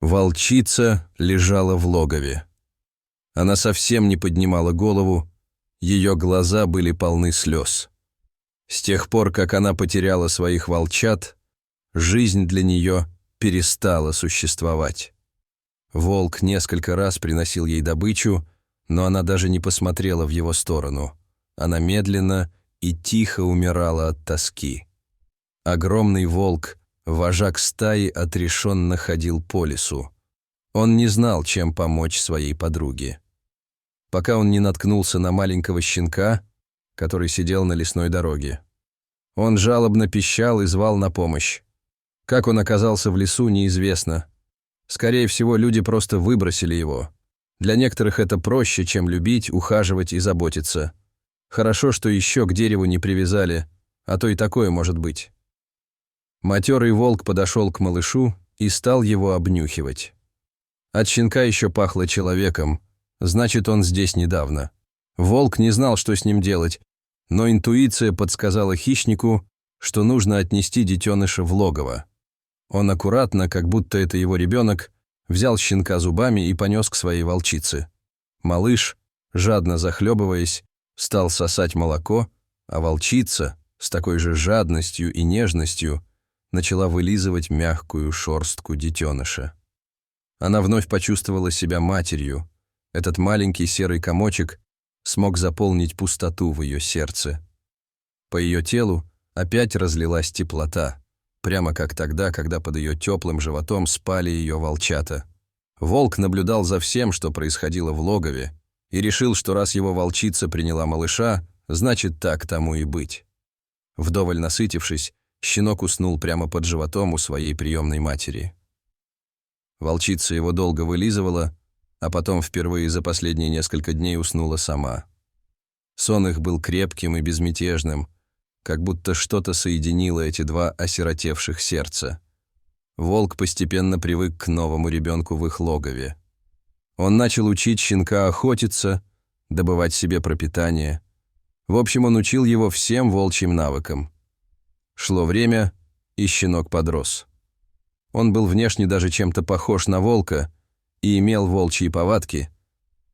Волчица лежала в логове. Она совсем не поднимала голову, ее глаза были полны слез. С тех пор, как она потеряла своих волчат, жизнь для нее перестала существовать. Волк несколько раз приносил ей добычу, но она даже не посмотрела в его сторону. Она медленно и тихо умирала от тоски. Огромный волк, вожак стаи, отрешенно ходил по лесу. Он не знал, чем помочь своей подруге. Пока он не наткнулся на маленького щенка, который сидел на лесной дороге. Он жалобно пищал и звал на помощь. Как он оказался в лесу, неизвестно. Скорее всего, люди просто выбросили его. Для некоторых это проще, чем любить, ухаживать и заботиться. Хорошо, что еще к дереву не привязали, а то и такое может быть. Матерый волк подошел к малышу и стал его обнюхивать. От щенка еще пахло человеком, значит, он здесь недавно. Волк не знал, что с ним делать, но интуиция подсказала хищнику, что нужно отнести детеныша в логово. Он аккуратно, как будто это его ребенок, взял щенка зубами и понес к своей волчице. Малыш, жадно захлебываясь, стал сосать молоко, а волчица, с такой же жадностью и нежностью, начала вылизывать мягкую шерстку детеныша. Она вновь почувствовала себя матерью. Этот маленький серый комочек смог заполнить пустоту в ее сердце. По ее телу опять разлилась теплота, прямо как тогда, когда под ее теплым животом спали ее волчата. Волк наблюдал за всем, что происходило в логове, и решил, что раз его волчица приняла малыша, значит, так тому и быть. Вдоволь насытившись, щенок уснул прямо под животом у своей приемной матери. Волчица его долго вылизывала, а потом впервые за последние несколько дней уснула сама. Сон их был крепким и безмятежным, как будто что-то соединило эти два осиротевших сердца. Волк постепенно привык к новому ребенку в их логове. Он начал учить щенка охотиться, добывать себе пропитание. В общем, он учил его всем волчьим навыкам. Шло время, и щенок подрос. Он был внешне даже чем-то похож на волка и имел волчьи повадки,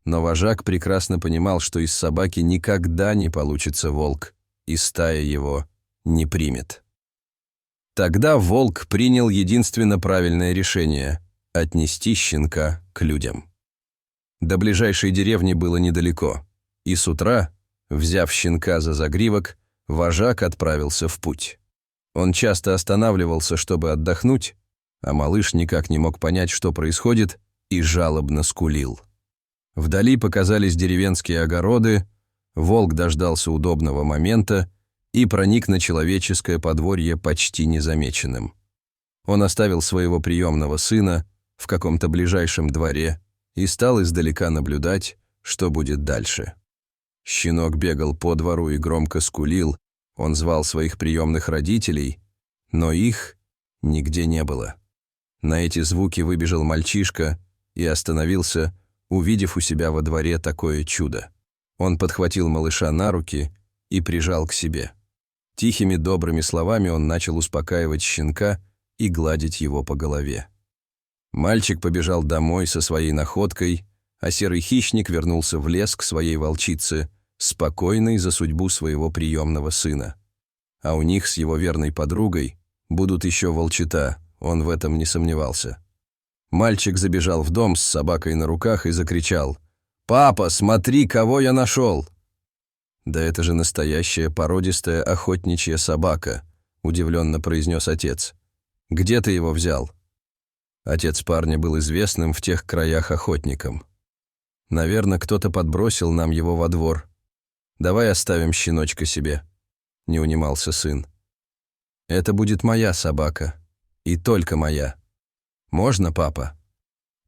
но вожак прекрасно понимал, что из собаки никогда не получится волк, и стая его не примет. Тогда волк принял единственно правильное решение – отнести щенка к людям. До ближайшей деревни было недалеко, и с утра, взяв щенка за загривок, вожак отправился в путь. Он часто останавливался, чтобы отдохнуть, а малыш никак не мог понять, что происходит, и жалобно скулил. Вдали показались деревенские огороды, волк дождался удобного момента и проник на человеческое подворье почти незамеченным. Он оставил своего приемного сына в каком-то ближайшем дворе и стал издалека наблюдать, что будет дальше. Щенок бегал по двору и громко скулил, он звал своих приемных родителей, но их нигде не было. На эти звуки выбежал мальчишка и остановился, увидев у себя во дворе такое чудо. Он подхватил малыша на руки и прижал к себе. Тихими добрыми словами он начал успокаивать щенка и гладить его по голове. Мальчик побежал домой со своей находкой, а серый хищник вернулся в лес к своей волчице, спокойный за судьбу своего приемного сына. А у них с его верной подругой будут еще волчата, он в этом не сомневался. Мальчик забежал в дом с собакой на руках и закричал: «Папа, смотри, кого я нашел!» «Да это же настоящая породистая охотничья собака», – удивленно произнес отец. «Где ты его взял?» Отец парня был известным в тех краях охотником. «Наверное, кто-то подбросил нам его во двор. Давай оставим щеночка себе», – не унимался сын. «Это будет моя собака. И только моя. Можно, папа?»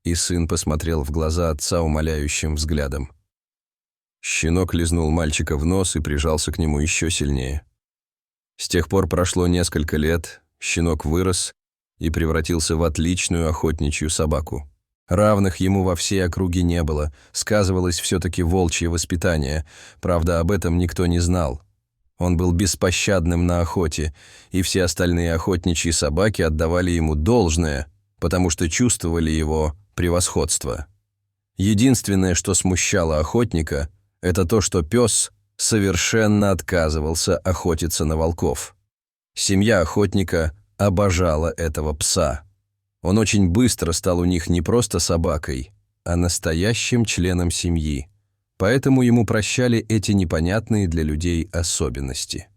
И сын посмотрел в глаза отца умоляющим взглядом. Щенок лизнул мальчика в нос и прижался к нему еще сильнее. С тех пор прошло несколько лет, щенок вырос и превратился в отличную охотничью собаку. Равных ему во всей округе не было, сказывалось все-таки волчье воспитание, правда, об этом никто не знал. Он был беспощадным на охоте, и все остальные охотничьи собаки отдавали ему должное, потому что чувствовали его превосходство. Единственное, что смущало охотника, это то, что пес совершенно отказывался охотиться на волков. Семья охотника обожала этого пса. Он очень быстро стал у них не просто собакой, а настоящим членом семьи, поэтому ему прощали эти непонятные для людей особенности.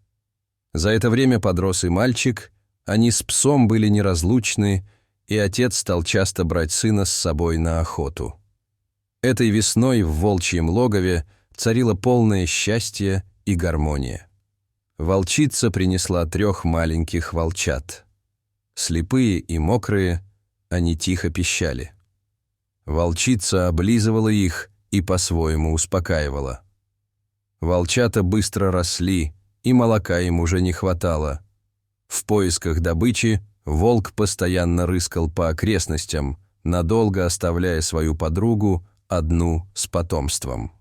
За это время подрос и мальчик, они с псом были неразлучны, и отец стал часто брать сына с собой на охоту. Этой весной в волчьем логове царило полное счастье и гармония. Волчица принесла 3 маленьких волчат. Слепые и мокрые, они тихо пищали. Волчица облизывала их и по-своему успокаивала. Волчата быстро росли, и молока им уже не хватало. В поисках добычи волк постоянно рыскал по окрестностям, надолго оставляя свою подругу одну с потомством.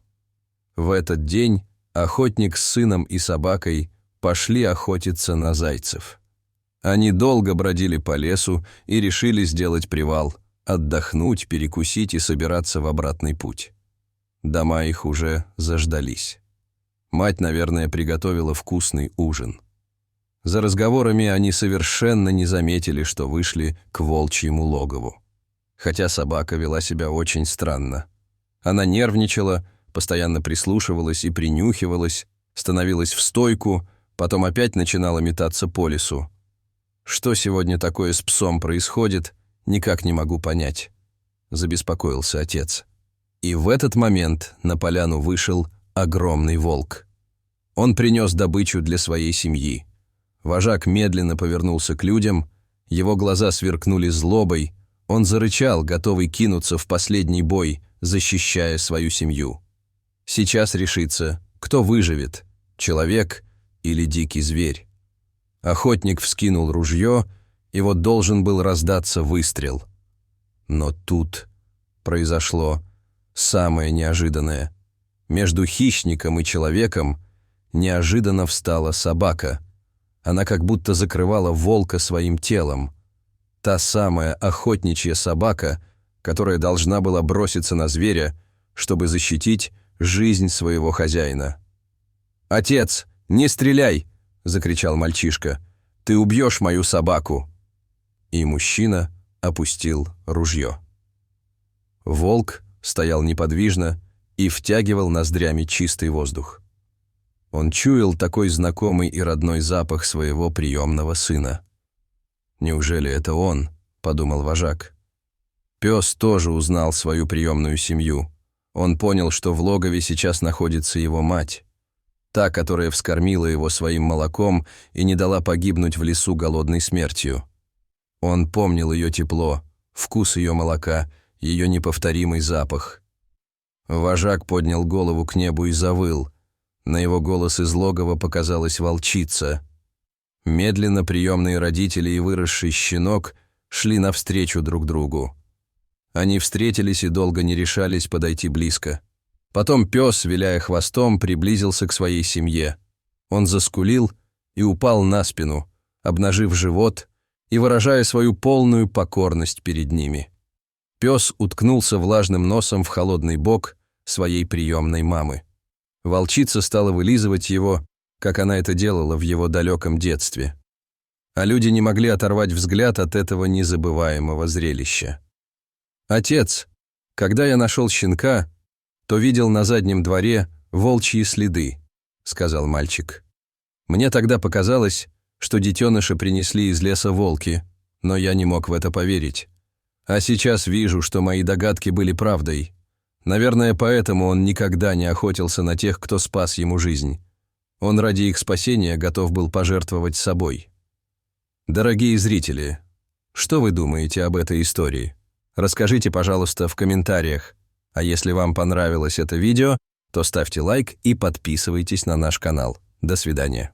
В этот день охотник с сыном и собакой пошли охотиться на зайцев. Они долго бродили по лесу и решили сделать привал, отдохнуть, перекусить и собираться в обратный путь. Дома их уже заждались. Мать, наверное, приготовила вкусный ужин. За разговорами они совершенно не заметили, что вышли к волчьему логову. Хотя собака вела себя очень странно. Она нервничала, постоянно прислушивалась и принюхивалась, становилась в стойку, потом опять начинала метаться по лесу. «Что сегодня такое с псом происходит, никак не могу понять», — забеспокоился отец. И в этот момент на поляну вышел огромный волк. Он принес добычу для своей семьи. Вожак медленно повернулся к людям, его глаза сверкнули злобой, он зарычал, готовый кинуться в последний бой, защищая свою семью. Сейчас решится, кто выживет, человек или дикий зверь. Охотник вскинул ружье, и вот должен был раздаться выстрел. Но тут произошло самое неожиданное. Между хищником и человеком неожиданно встала собака. Она как будто закрывала волка своим телом. Та самая охотничья собака, которая должна была броситься на зверя, чтобы защитить жизнь своего хозяина. «Отец, не стреляй!» — закричал мальчишка. «Ты убьешь мою собаку!» И мужчина опустил ружье. Волк стоял неподвижно и втягивал ноздрями чистый воздух. Он чуял такой знакомый и родной запах своего приемного сына. «Неужели это он?» — подумал вожак. Пес тоже узнал свою приемную семью. Он понял, что в логове сейчас находится его мать, та, которая вскормила его своим молоком и не дала погибнуть в лесу голодной смертью. Он помнил ее тепло, вкус ее молока, ее неповторимый запах. Вожак поднял голову к небу и завыл. На его голос из логова показалась волчица. Медленно приемные родители и выросший щенок шли навстречу друг другу. Они встретились и долго не решались подойти близко. Потом пес, виляя хвостом, приблизился к своей семье. Он заскулил и упал на спину, обнажив живот и выражая свою полную покорность перед ними. Пес уткнулся влажным носом в холодный бок своей приемной мамы. Волчица стала вылизывать его, как она это делала в его далеком детстве. А люди не могли оторвать взгляд от этого незабываемого зрелища. «Отец, когда я нашел щенка, то видел на заднем дворе волчьи следы», — сказал мальчик. «Мне тогда показалось, что детеныша принесли из леса волки, но я не мог в это поверить. А сейчас вижу, что мои догадки были правдой. Наверное, поэтому он никогда не охотился на тех, кто спас ему жизнь. Он ради их спасения готов был пожертвовать собой». Дорогие зрители, что вы думаете об этой истории? Расскажите, пожалуйста, в комментариях. А если вам понравилось это видео, то ставьте лайк и подписывайтесь на наш канал. До свидания.